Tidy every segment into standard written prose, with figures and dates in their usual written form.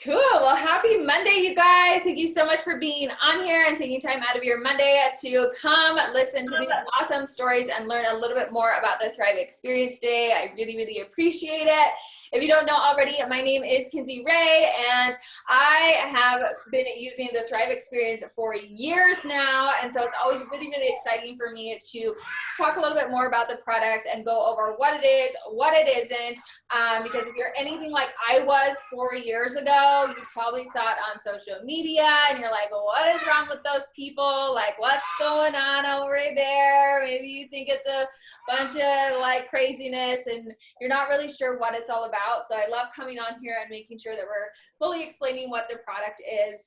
Cool. Well, happy Monday, you guys. Thank you so much for being on here and taking time out of your Monday to come listen to these awesome stories and learn a little bit more about the Thrive Experience today. I really, really appreciate it. If you don't know already, my name is Kinsey Ray, and I have been using the Thrive Experience for years now. And so it's always really, really exciting for me to talk a little bit more about the products and go over what it is, what it isn't. Because if you're anything like I was 4 years ago, you probably saw it on social media and you're like, well, what is wrong with those people? Like, what's going on over there? Maybe you think it's a bunch of like craziness and you're not really sure what it's all about. So I love coming on here and making sure that we're fully explaining what the product is.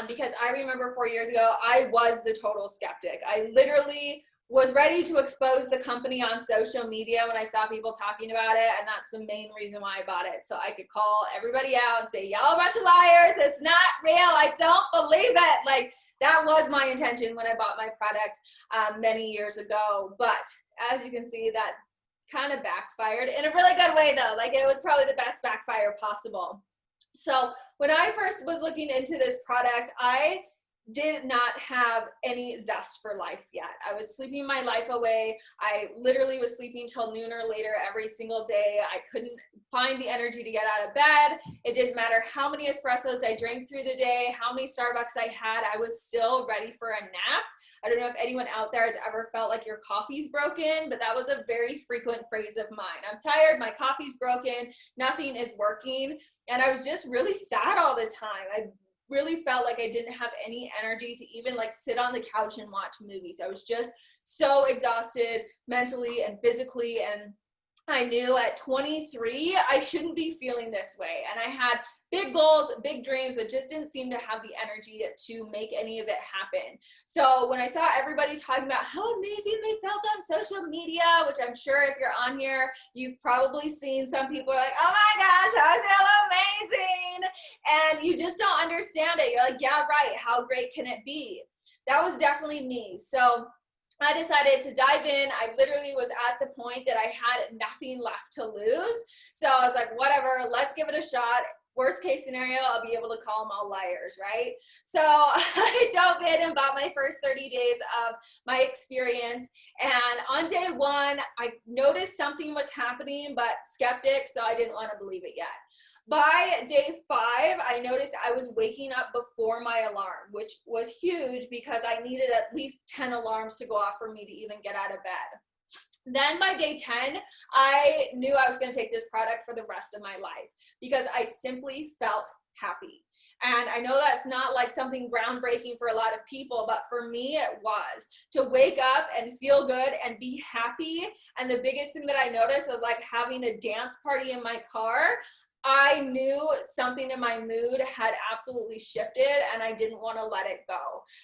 Because I remember 4 years ago, I was the total skeptic. I literally was ready to expose the company on social media when I saw people talking about it, and that's the main reason why I bought it. So I could call everybody out and say, y'all a bunch of liars, it's not real, I don't believe it. Like, that was my intention when I bought my product many years ago. But as you can see, that kind of backfired in a really good way though. Like, it was probably the best backfire possible. So when I first was looking into this product, I did not have any zest for life yet. I was sleeping my life away. I literally was sleeping till noon or later every single day. I couldn't find the energy to get out of bed. It didn't matter how many espressos I drank through the day, how many Starbucks I had, I was still ready for a nap. I don't know if anyone out there has ever felt like your coffee's broken, but that was a very frequent phrase of mine. I'm tired, my coffee's broken, nothing is working. And I was just really sad all the time. I really felt like I didn't have any energy to even like sit on the couch and watch movies. I was just so exhausted mentally and physically, and I knew at 23 I shouldn't be feeling this way. And I had big goals, big dreams, but just didn't seem to have the energy to make any of it happen. So when I saw everybody talking about how amazing they felt on social media, which I'm sure if you're on here, you've probably seen some people are like, oh my gosh, I feel amazing. And you just don't understand it. You're like, yeah, right. How great can it be? That was definitely me. So I decided to dive in. I literally was at the point that I had nothing left to lose. So I was like, whatever, let's give it a shot. Worst case scenario, I'll be able to call them all liars, right? So I dove in and bought my first 30 days of my experience. And on day one, I noticed something was happening, but skeptic, so I didn't want to believe it yet. By day 5, I noticed I was waking up before my alarm, which was huge because I needed at least 10 alarms to go off for me to even get out of bed. Then by day 10, I knew I was going to take this product for the rest of my life because I simply felt happy. And I know that's not like something groundbreaking for a lot of people, but for me it was. To wake up and feel good and be happy. And the biggest thing that I noticed was like having a dance party in my car. I knew something in my mood had absolutely shifted and I didn't want to let it go.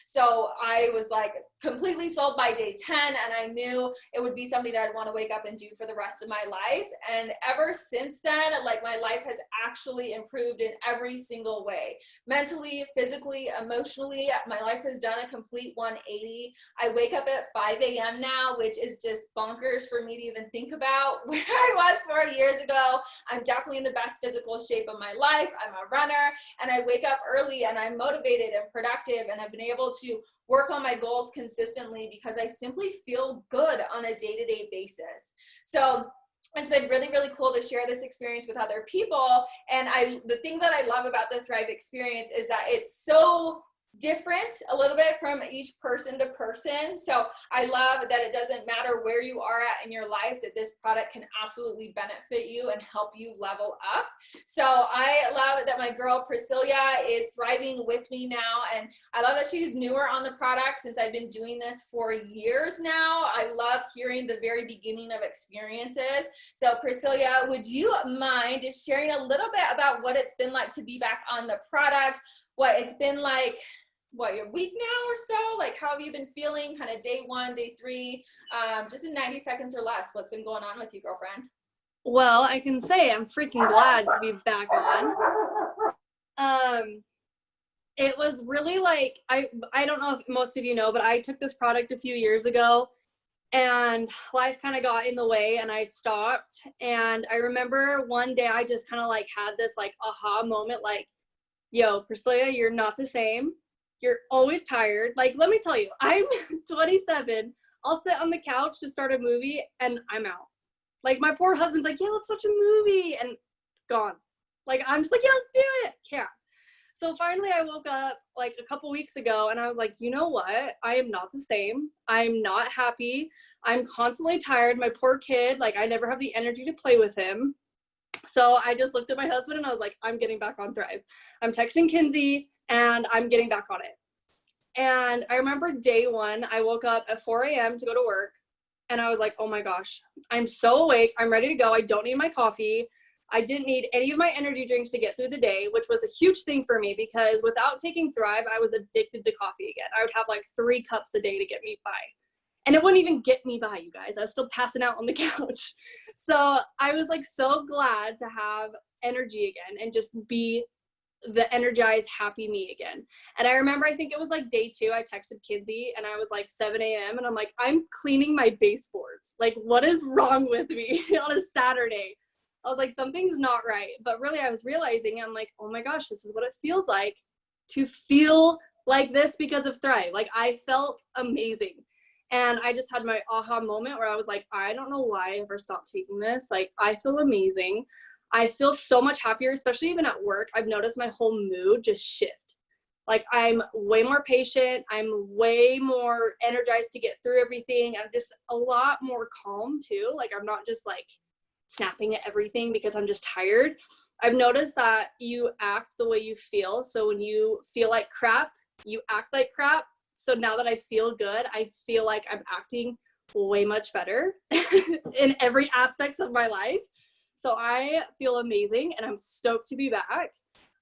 So I was like completely sold by day 10, and I knew it would be something that I'd want to wake up and do for the rest of my life. And ever since then, like, my life has actually improved in every single way. Mentally, physically, emotionally, my life has done a complete 180. I wake up at 5 a.m. now, which is just bonkers for me to even think about where I was 4 years ago. I'm definitely in the best physical shape of my life. I'm a runner, and I wake up early and I'm motivated and productive, and I've been able to work on my goals consistently because I simply feel good on a day-to-day basis. So it's been really, really cool to share this experience with other people. And the thing that I love about the Thrive Experience is that it's so different a little bit from each person to person. So I love that it doesn't matter where you are at in your life, that this product can absolutely benefit you and help you level up. So I love that my girl Priscilla is thriving with me now, and I love that she's newer on the product since I've been doing this for years now. I love hearing the very beginning of experiences. So Priscilla, would you mind just sharing a little bit about what it's been like to be back on the product, what it's been like, your week now or so? Like, how have you been feeling kind of day 1, day 3, just in 90 seconds or less? What's been going on with you, girlfriend? Well, I can say I'm freaking glad to be back on. It was really like, I don't know if most of you know, but I took this product a few years ago and life kind of got in the way and I stopped. And I remember one day I just kind of like had this like aha moment, like, yo, Priscilla, you're not the same. You're always tired. Like, let me tell you, I'm 27. I'll sit on the couch to start a movie and I'm out. Like, my poor husband's like, yeah, let's watch a movie, and gone. Like, I'm just like, yeah, let's do it. Can't. So finally I woke up like a couple weeks ago and I was like, you know what? I am not the same. I'm not happy. I'm constantly tired. My poor kid, like I never have the energy to play with him. So I just looked at my husband and I was like, I'm getting back on Thrive. I'm texting Kinsey and I'm getting back on it. And I remember day one, I woke up at 4 a.m. to go to work and I was like, oh my gosh, I'm so awake. I'm ready to go. I don't need my coffee. I didn't need any of my energy drinks to get through the day, which was a huge thing for me because without taking Thrive, I was addicted to coffee again. I would have like 3 cups a day to get me by. And it wouldn't even get me by, you guys. I was still passing out on the couch. So I was like so glad to have energy again and just be the energized, happy me again. And I remember, I think it was like day 2, I texted Kinsey and I was like 7 a.m. and I'm like, I'm cleaning my baseboards. Like, what is wrong with me on a Saturday? I was like, something's not right. But really, I was realizing, I'm like, oh my gosh, this is what it feels like to feel like this because of Thrive. Like, I felt amazing. And I just had my aha moment where I was like, I don't know why I ever stopped taking this. Like, I feel amazing. I feel so much happier, especially even at work. I've noticed my whole mood just shift. Like, I'm way more patient. I'm way more energized to get through everything. I'm just a lot more calm too. Like, I'm not just like snapping at everything because I'm just tired. I've noticed that you act the way you feel. So when you feel like crap, you act like crap. So now that I feel good, I feel like I'm acting way much better in every aspect of my life. So I feel amazing and I'm stoked to be back.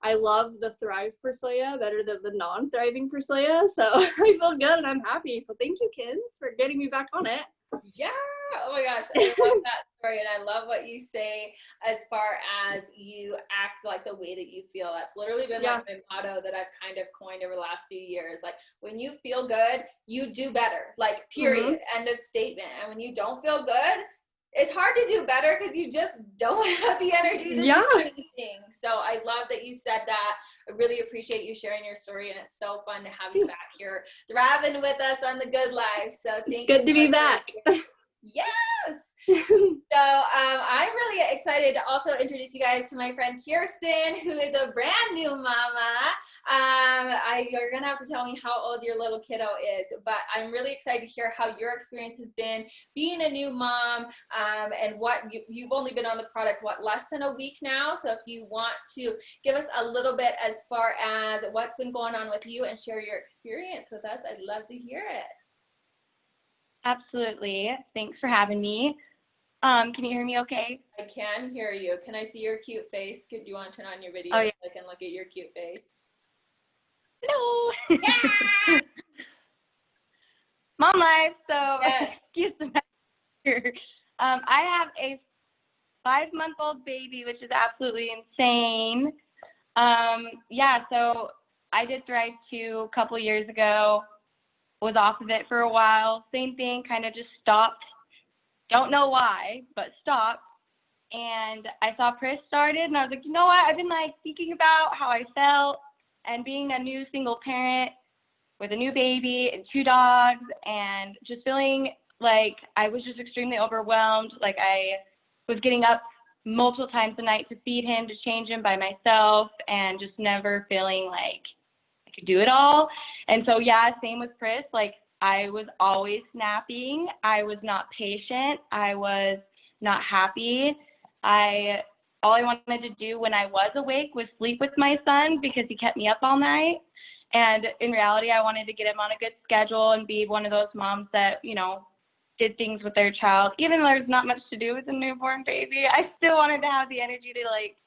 I love the Thrive Priscilla better than the non-thriving Priscilla. So I feel good and I'm happy. So thank you, Kins, for getting me back on it. Yeah. Oh my gosh. I love that story. And I love what you say as far as you act like the way that you feel. That's literally been like my motto that I've kind of coined over the last few years. Like, when you feel good, you do better. Like, period. End of statement. And when you don't feel good, it's hard to do better because you just don't have the energy to do anything. So I love that you said that. I really appreciate you sharing your story, and it's so fun to have you back here thriving with us on The Good Life. So thank you. Good to be back. Yes. So I'm really excited to also introduce you guys to my friend Kirsten, who is a brand new mama. You're gonna have to tell me how old your little kiddo is, but I'm really excited to hear how your experience has been being a new mom, and what you've only been on the product, what, less than a week now. So if you want to give us a little bit as far as what's been going on with you and share your experience with us, I'd love to hear it. Absolutely. Thanks for having me. Can you hear me okay? I can hear you. Can I see your cute face? Do you want to turn on your video so I can look at your cute face? No. Yeah! Mom life, so yes. Excuse the mess. I have a 5-month-old baby, which is absolutely insane. So I did Thrive 2 a couple years ago. Was off of it for a while. Same thing, kind of just stopped. Don't know why, but stopped. And I saw Pris started, and I was like, you know what? I've been like thinking about how I felt, and being a new single parent with a new baby and 2 dogs, and just feeling like I was just extremely overwhelmed. Like, I was getting up multiple times a night to feed him, to change him by myself, and just never feeling like I could do it all. And so, same with Pris. Like, I was always snapping. I was not patient. I was not happy. All I wanted to do when I was awake was sleep with my son because he kept me up all night. And in reality, I wanted to get him on a good schedule and be one of those moms that, you know, did things with their child. Even though there's not much to do with a newborn baby, I still wanted to have the energy to, like,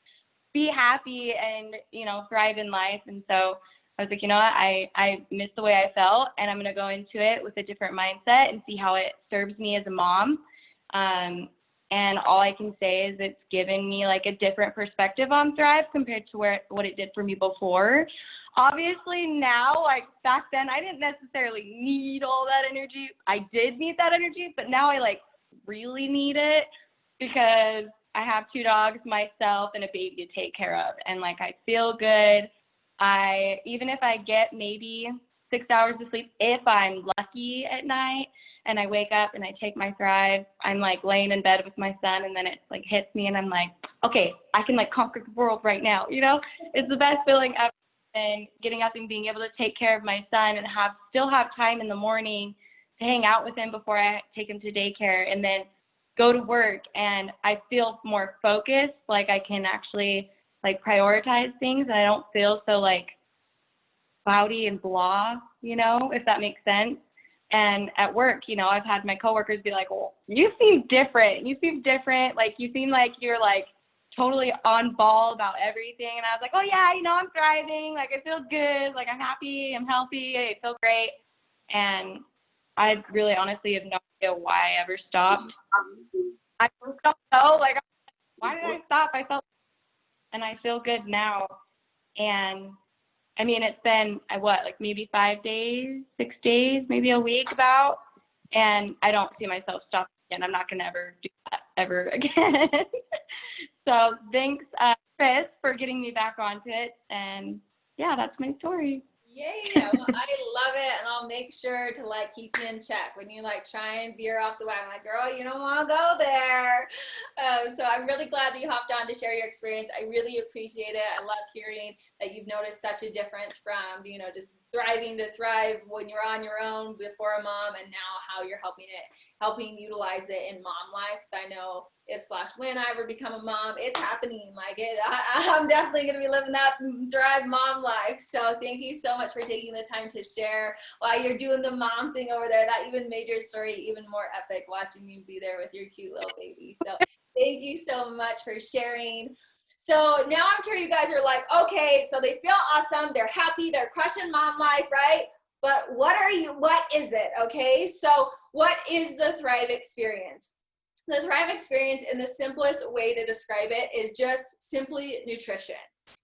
be happy and, you know, thrive in life. And so I was like, you know what, I miss the way I felt, and I'm going to go into it with a different mindset and see how it serves me as a mom. And all I can say is it's given me like a different perspective on Thrive compared to what it did for me before. Obviously now, like back then, I didn't necessarily need all that energy. I did need that energy, but now I like really need it because I have 2 dogs, myself, and a baby to take care of. And like, I feel good. Even if I get maybe 6 hours of sleep, if I'm lucky at night, and I wake up and I take my Thrive, I'm like laying in bed with my son, and then it like hits me and I'm like, okay, I can like conquer the world right now. You know, it's the best feeling ever. And getting up and being able to take care of my son and still have time in the morning to hang out with him before I take him to daycare, and then go to work, and I feel more focused, like I can actually like prioritize things, and I don't feel so like cloudy and blah, you know, if that makes sense. And at work, you know, I've had my coworkers be like, well, you seem different. Like you seem like you're like totally on ball about everything. And I was like, oh yeah, you know, I'm thriving. Like I feel good. Like I'm happy. I'm healthy. I feel great. And I really honestly have no idea why I ever stopped. I just don't know. Like, why did I stop? And I feel good now. And I mean, it's been, like maybe 5 days, 6 days, maybe a week about. And I don't see myself stopping again. I'm not going to ever do that ever again. So thanks, Chris, for getting me back onto it. And yeah, that's my story. Yay! Well, I love it, and I'll make sure to like keep you in check when you like try and veer off the wagon. Like, girl, you don't want to go there. So I'm really glad that you hopped on to share your experience. I really appreciate it. I love hearing that you've noticed such a difference from, you know, just thriving to thrive when you're on your own before a mom, and now how you're helping utilize it in mom life. Because I know if/when I ever become a mom, it's happening. Like I'm definitely going to be living that Thrive mom life. So thank you so much for taking the time to share while you're doing the mom thing over there. That even made your story even more epic, watching you be there with your cute little baby. So thank you so much for sharing. So now I'm sure you guys are like, okay, so they feel awesome, they're happy, they're crushing mom life, right? But what is it? Okay, so what is the Thrive experience? The Thrive experience, in the simplest way to describe it, is just simply nutrition,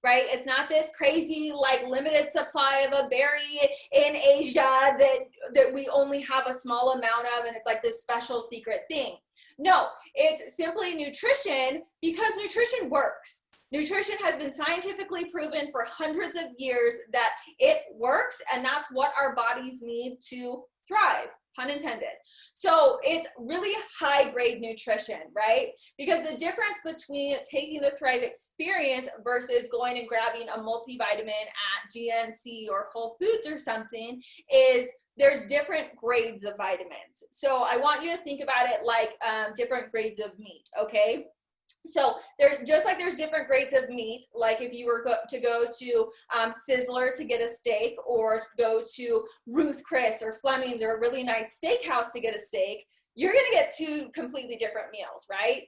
right? It's not this crazy, like, limited supply of a berry in Asia that we only have a small amount of, and it's like this special secret thing. No, it's simply nutrition, because nutrition works. Nutrition has been scientifically proven for hundreds of years that it works, and that's what our bodies need to thrive. Pun intended. So it's really high grade nutrition, right? Because the difference between taking the Thrive experience versus going and grabbing a multivitamin at GNC or Whole Foods or something is there's different grades of vitamins. So I want you to think about it like different grades of meat, okay? So just like there's different grades of meat, like if you were to go to Sizzler to get a steak, or go to Ruth Chris or Fleming's or a really nice steakhouse to get a steak, you're gonna get 2 completely different meals, right?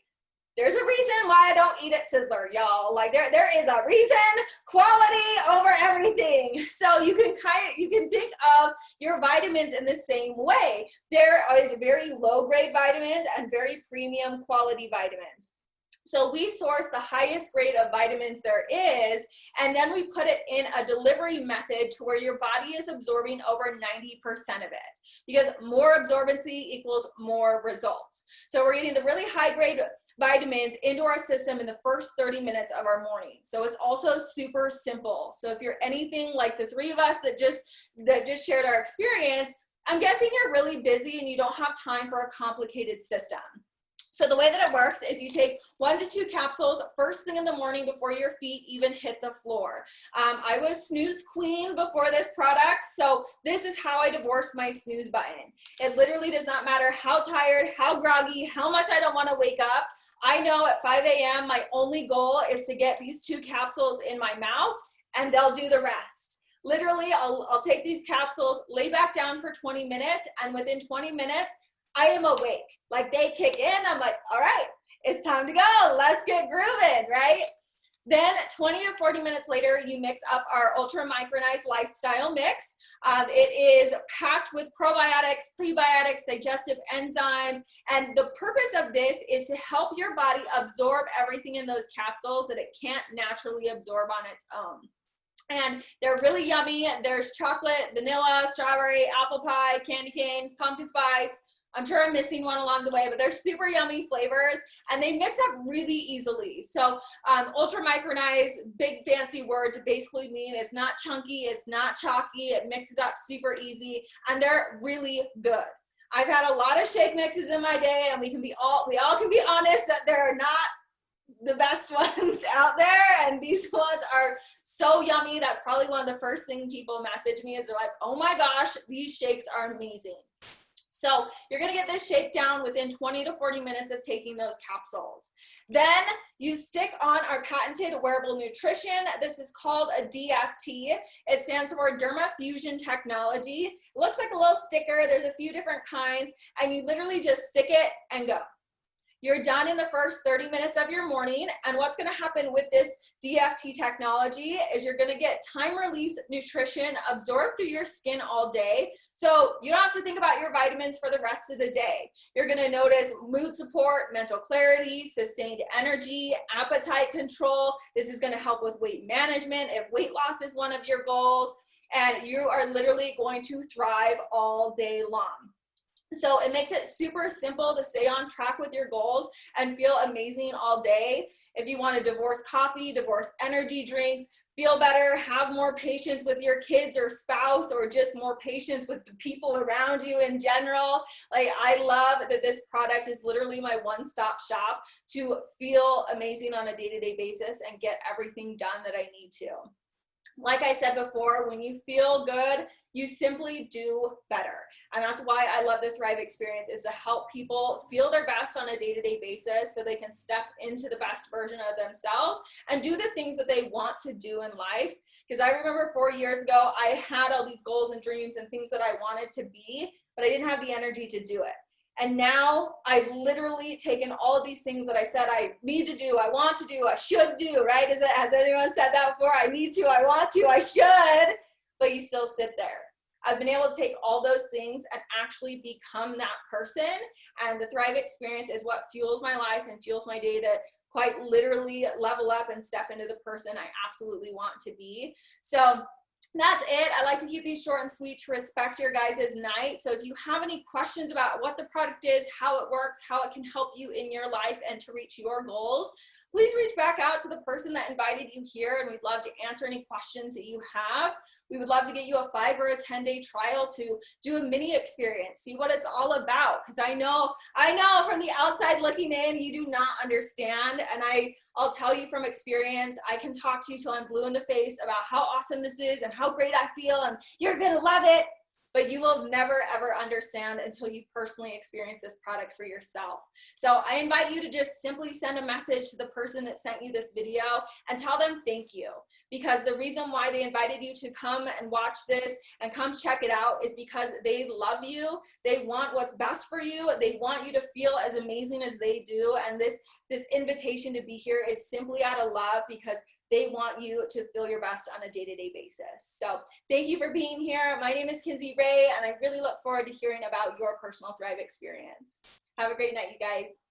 There's a reason why I don't eat at Sizzler, y'all. Like there is a reason. Quality over everything. So you can think of your vitamins in the same way. There is very low grade vitamins and very premium quality vitamins. So we source the highest grade of vitamins there is, and then we put it in a delivery method to where your body is absorbing over 90% of it, because more absorbency equals more results. So we're getting the really high grade vitamins into our system in the first 30 minutes of our morning. So it's also super simple. So if you're anything like the 3 of us that just shared our experience, I'm guessing you're really busy and you don't have time for a complicated system. So the way that it works is you take 1 to 2 capsules first thing in the morning before your feet even hit the floor. I was snooze queen before this product, so this is how I divorced my snooze button. It literally does not matter how tired, how groggy, how much I don't want to wake up. I know at 5 a.m. my only goal is to get these 2 capsules in my mouth, and they'll do the rest. Literally, I'll take these capsules, lay back down for 20 minutes, and within 20 minutes, I am awake. Like they kick in, I'm like, all right, it's time to go. Let's get grooving, right? Then 20 to 40 minutes later, you mix up our Ultra Micronized Lifestyle Mix. It is packed with probiotics, prebiotics, digestive enzymes, and the purpose of this is to help your body absorb everything in those capsules that it can't naturally absorb on its own. And they're really yummy. There's chocolate, vanilla, strawberry, apple pie, candy cane, pumpkin spice. I'm sure I'm missing one along the way, but they're super yummy flavors and they mix up really easily. So ultra micronized, big fancy word to basically mean it's not chunky, it's not chalky, it mixes up super easy, and they're really good. I've had a lot of shake mixes in my day, and we all can be honest that they're not the best ones out there, and these ones are so yummy. That's probably one of the first things people message me is they're like, oh my gosh, these shakes are amazing. So you're gonna get this shake down within 20 to 40 minutes of taking those capsules. Then you stick on our patented wearable nutrition. This is called a DFT. It stands for Derma Fusion Technology. It looks like a little sticker. There's a few different kinds, and you literally just stick it and go. You're done in the first 30 minutes of your morning, and what's gonna happen with this DFT technology is you're gonna get time-release nutrition absorbed through your skin all day, so you don't have to think about your vitamins for the rest of the day. You're gonna notice mood support, mental clarity, sustained energy, appetite control. This is gonna help with weight management if weight loss is one of your goals, and you are literally going to thrive all day long. So it makes it super simple to stay on track with your goals and feel amazing all day. If you want to divorce coffee, divorce energy drinks, feel better, have more patience with your kids or spouse, or just more patience with the people around you in general. Like, I love that this product is literally my one-stop shop to feel amazing on a day-to-day basis and get everything done that I need to. Like I said before, when you feel good, you simply do better. And that's why I love the Thrive Experience, is to help people feel their best on a day-to-day basis so they can step into the best version of themselves and do the things that they want to do in life. Because I remember 4 years ago, I had all these goals and dreams and things that I wanted to be, but I didn't have the energy to do it. And now I've literally taken all of these things that I said I need to do, I want to do, I should do, right? Has anyone said that before? I need to, I want to, I should, but you still sit there. I've been able to take all those things and actually become that person. And the Thrive Experience is what fuels my life and fuels my day to quite literally level up and step into the person I absolutely want to be. So that's it. I like to keep these short and sweet to respect your guys' night. So if you have any questions about what the product is, how it works, how it can help you in your life and to reach your goals, please reach back out to the person that invited you here, and we'd love to answer any questions that you have. We would love to get you a 5 or a 10-day trial to do a mini experience, see what it's all about. Because I know from the outside looking in, you do not understand. And I'll tell you from experience, I can talk to you till I'm blue in the face about how awesome this is and how great I feel, and you're gonna love it. But you will never, ever understand until you personally experience this product for yourself. So I invite you to just simply send a message to the person that sent you this video and tell them thank you. Because the reason why they invited you to come and watch this and come check it out is because they love you. They want what's best for you. They want you to feel as amazing as they do. And this invitation to be here is simply out of love, because they want you to feel your best on a day-to-day basis. So thank you for being here. My name is Kinsey Ray, and I really look forward to hearing about your personal Thrive experience. Have a great night, you guys.